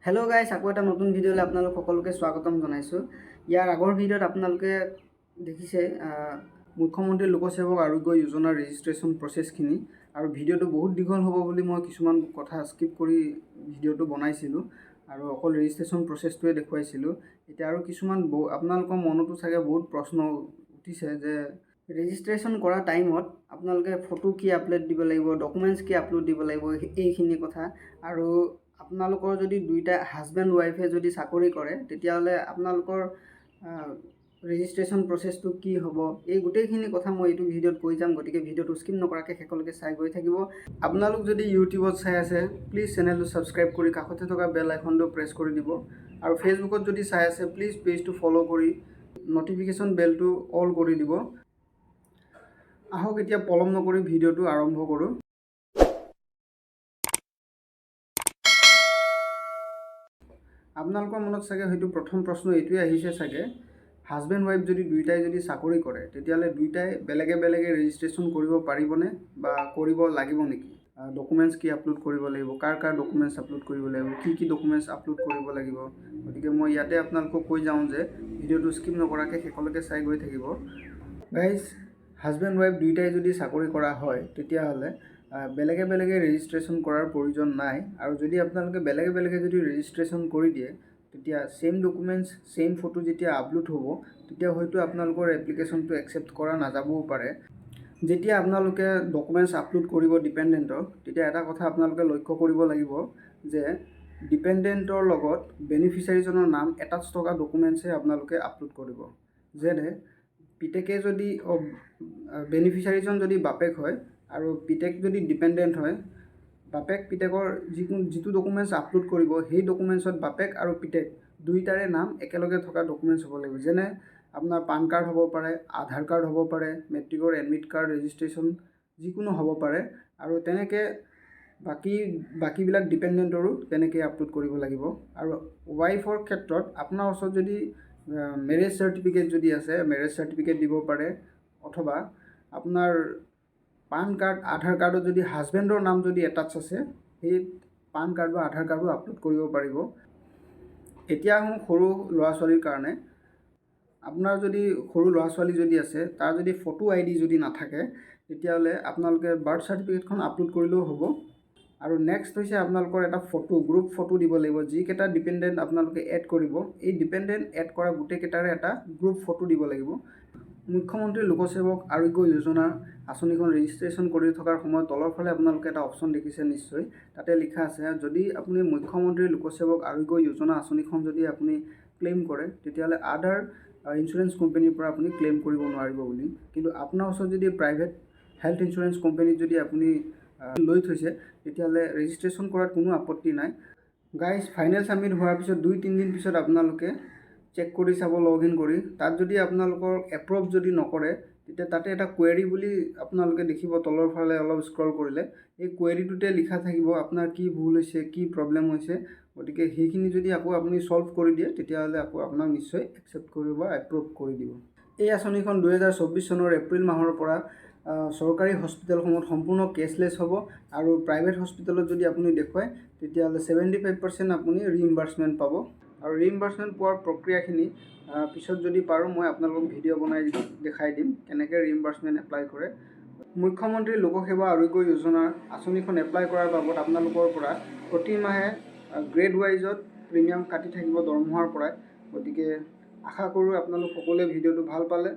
Hello guys, আকৌ এটা নতুন ভিডিঅ'লৈ আপোনালোক সকলোকে স্বাগতম জনাইছোঁ। ইয়াৰ আগৰ ভিডিঅ'ত আপোনালোকে দেখিছে মুখ্যমন্ত্ৰী লোকসেৱক আৰোগ্য যোজনাৰ ৰেজিষ্ট্ৰেশ্যন প্ৰচেছখিনি, আৰু ভিডিঅ'টো বহুত দীঘল হ'ব বুলি মই কিছুমান কথা স্কিপ কৰি ভিডিঅ'টো বনাইছিলোঁ আৰু অকল ৰেজিষ্ট্ৰেশ্যন প্ৰচেছটোৱে দেখুৱাইছিলোঁ। এতিয়া আৰু কিছুমান আপোনালোকৰ মনতো চাগে বহুত প্ৰশ্ন উঠিছে যে ৰেজিষ্ট্ৰেশ্যন কৰা টাইমত আপোনালোকে ফটো কি আপলোড দিব লাগিব, ডকুমেণ্টছ কি আপলোড দিব লাগিব, এইখিনি কথা। আৰু আপোনালোকৰ যদি দুইটা হাজবেণ্ড ৱাইফে যদি চাকৰি কৰে তেতিয়াহ'লে আপোনালোকৰ ৰেজিষ্ট্ৰেশ্যন প্ৰচেছটো কি হ'ব, এই গোটেইখিনি কথা মই এইটো ভিডিঅ'ত কৈ যাম। গতিকে ভিডিঅ'টো স্কিপ নকৰাকৈ শেষলৈকে চাই গৈ থাকিব। আপোনালোক যদি ইউটিউবত চাই আছে প্লিজ চেনেলটো ছাবস্ক্ৰাইব কৰি কাষতে থকা বেল আইকনটো প্ৰেছ কৰি দিব, আৰু ফেচবুকত যদি চাই আছে প্লিজ পেজটো ফ'ল' কৰি ন'টিফিকেশ্যন বেলটো অল কৰি দিব। আহক এতিয়া পলম নকৰি ভিডিঅ'টো আৰম্ভ কৰোঁ। আপোনালোকৰ মনত চাগে হয়তো প্ৰথম প্ৰশ্ন এইটোৱে আহিছে চাগে, হাজবেণ্ড ৱাইফ যদি দুইটাই যদি চাকৰি কৰে তেতিয়াহ'লে দুইটাই বেলেগে বেলেগে ৰেজিষ্ট্ৰেশ্যন কৰিব পাৰিবনে বা কৰিব লাগিব নেকি? ডকুমেণ্টছ কি আপলোড কৰিব লাগিব, কাৰ ডকুমেণ্টছ আপলোড কৰিব লাগিব, কি ডকুমেণ্টছ আপলোড কৰিব লাগিব। গতিকে মই ইয়াতে আপোনালোকক কৈ যাওঁ যে ভিডিঅ'টো স্কিপ নকৰাকৈ শেষলৈকে চাই গৈ থাকিব। গাইজ, হাজবেণ্ড ৱাইফ দুইটাই যদি চাকৰি কৰা হয় তেতিয়াহ'লে বেলেগে বেলেগে ৰেজিষ্ট্ৰেশ্যন কৰাৰ প্ৰয়োজন নাই। আৰু যদি আপোনালোকে বেলেগে বেলেগে যদি ৰেজিষ্ট্ৰেশ্যন কৰি দিয়ে তেতিয়া ছেইম ডকুমেণ্টছ ছেইম ফটো যেতিয়া আপলোড হ'ব তেতিয়া হয়তো আপোনালোকৰ এপ্লিকেশ্যনটো একচেপ্ট কৰা নাযাবও পাৰে। যেতিয়া আপোনালোকে ডকুমেণ্টছ আপলোড কৰিব ডিপেণ্ডেণ্টক, তেতিয়া এটা কথা আপোনালোকে লক্ষ্য কৰিব লাগিব যে ডিপেণ্ডেণ্টৰ লগত বেনিফিচিয়াৰীজনৰ নাম এটাচ থকা ডকুমেণ্টছহে আপোনালোকে আপলোড কৰিব। যেনে পিতেকে যদি বেনিফিচিয়াৰীজন যদি বাপেক হয় আৰু পিতেক যদি ডিপেণ্ডেণ্ট হয়, বাপেক পিতেকৰ যিটো ডকুমেণ্টছ আপলোড কৰিব সেই ডকুমেণ্টছত বাপেক আৰু পিতেক দুইটাৰে নাম একেলগে থকা ডকুমেণ্টছ হ'ব লাগিব। যেনে আপোনাৰ পান কাৰ্ড হ'ব পাৰে, আধাৰ কাৰ্ড হ'ব পাৰে, মেট্ৰিকৰ এডমিট কাৰ্ড ৰেজিষ্ট্ৰেশ্যন যিকোনো হ'ব পাৰে। আৰু তেনেকৈ বাকীবিলাক ডিপেণ্ডেণ্টৰো তেনেকৈ আপলোড কৰিব লাগিব। আৰু ৱাইফৰ ক্ষেত্ৰত আপোনাৰ ওচৰত যদি মেৰেজ চাৰ্টিফিকেট যদি আছে, মেৰেজ চাৰ্টিফিকেট দিব পাৰে, অথবা আপোনাৰ পান কাৰ্ড আধাৰ কাৰ্ডত যদি হাজবেণ্ডৰ নাম যদি এটাচ আছে সেই পান কাৰ্ড বা আধাৰ কাৰ্ডো আপলোড কৰিব পাৰিব। এতিয়া আহোঁ সৰু ল'ৰা ছোৱালীৰ কাৰণে। আপোনাৰ যদি সৰু ল'ৰা ছোৱালী যদি আছে, তাৰ যদি ফটো ID যদি নাথাকে তেতিয়াহ'লে আপোনালোকে বাৰ্থ চাৰ্টিফিকেটখন আপলোড কৰিলেও হ'ব। আৰু নেক্সট হৈছে আপোনালোকৰ এটা ফটো, গ্ৰুপ ফটো দিব লাগিব। যিকেইটা ডিপেণ্ডেণ্ট আপোনালোকে এড কৰিব, এই ডিপেণ্ডেণ্ট এড কৰা গোটেইকেইটাৰে এটা গ্ৰুপ ফটো দিব লাগিব। মুখ্যমন্ত্ৰী লোকসেৱক আৰোগ্য যোজনা আঁচনিখন ৰেজিষ্ট্ৰেশ্যন কৰি থকাৰ সময়ত তলৰ ফালে আপোনালোকে এটা অপশ্যন দেখিছে নিশ্চয়, তাতে লিখা আছে যদি আপুনি মুখ্যমন্ত্ৰী লোকসেৱক আৰোগ্য যোজনা আঁচনিখন যদি আপুনি ক্লেইম কৰে তেতিয়াহ'লে আদাৰ ইঞ্চুৰেঞ্চ কোম্পানীৰ পৰা আপুনি ক্লেইম কৰিব নোৱাৰিব বুলি। কিন্তু আপোনাৰ ওচৰত যদি প্ৰাইভেট হেল্থ ইঞ্চুৰেঞ্চ কোম্পানীত যদি আপুনি লৈ থৈছে তেতিয়াহ'লে ৰেজিষ্ট্ৰেশ্যন কৰাত কোনো আপত্তি নাই। গাইজ, ফাইনেল ছাবমিট হোৱাৰ পিছত 2-3 দিন পিছত আপোনালোকে চেক কৰি চাব, লগ ইন কৰি। তাত যদি আপোনালোকৰ এপ্ৰুভ যদি নকৰে তেতিয়া তাতে এটা কুৱেৰি বুলি আপোনালোকে দেখিব তলৰ ফালে অলপ স্ক্ৰল কৰিলে। এই কুৱেৰিটোতে লিখা থাকিব আপোনাৰ কি ভুল হৈছে, কি প্ৰব্লেম হৈছে। গতিকে সেইখিনি যদি আকৌ আপুনি ছল্ভ কৰি দিয়ে তেতিয়াহ'লে আকৌ আপোনাক নিশ্চয় একচেপ্ট কৰিব বা এপ্ৰুভ কৰি দিব। এই আঁচনিখন 2024 চনৰ এপ্ৰিল মাহৰ পৰা চৰকাৰী হস্পিটেলসমূহত সম্পূৰ্ণ কেছলেছ হ'ব। আৰু প্ৰাইভেট হস্পিটেলত যদি আপুনি দেখুৱায় তেতিয়াহ'লে 75% আপুনি ৰিইম্বাৰ্চমেণ্ট পাব। আৰু ৰিইম্বাৰ্চমেণ্ট পোৱাৰ প্ৰক্ৰিয়াখিনি পিছত যদি পাৰোঁ মই আপোনালোকক ভিডিঅ' বনাই দেখাই দিম কেনেকৈ ৰিইম্বাৰ্চমেণ্ট এপ্লাই কৰে। মুখ্যমন্ত্ৰী লোকসেৱা আৰোগ্য যোজনাৰ আঁচনিখন এপ্লাই কৰাৰ বাবদ আপোনালোকৰ পৰা প্ৰতি মাহে গ্ৰেড ৱাইজত প্ৰিমিয়াম কাটি থাকিব দৰমহাৰ পৰাই। গতিকে আশা কৰোঁ আপোনালোক সকলোৱে ভিডিঅ'টো ভাল পালে।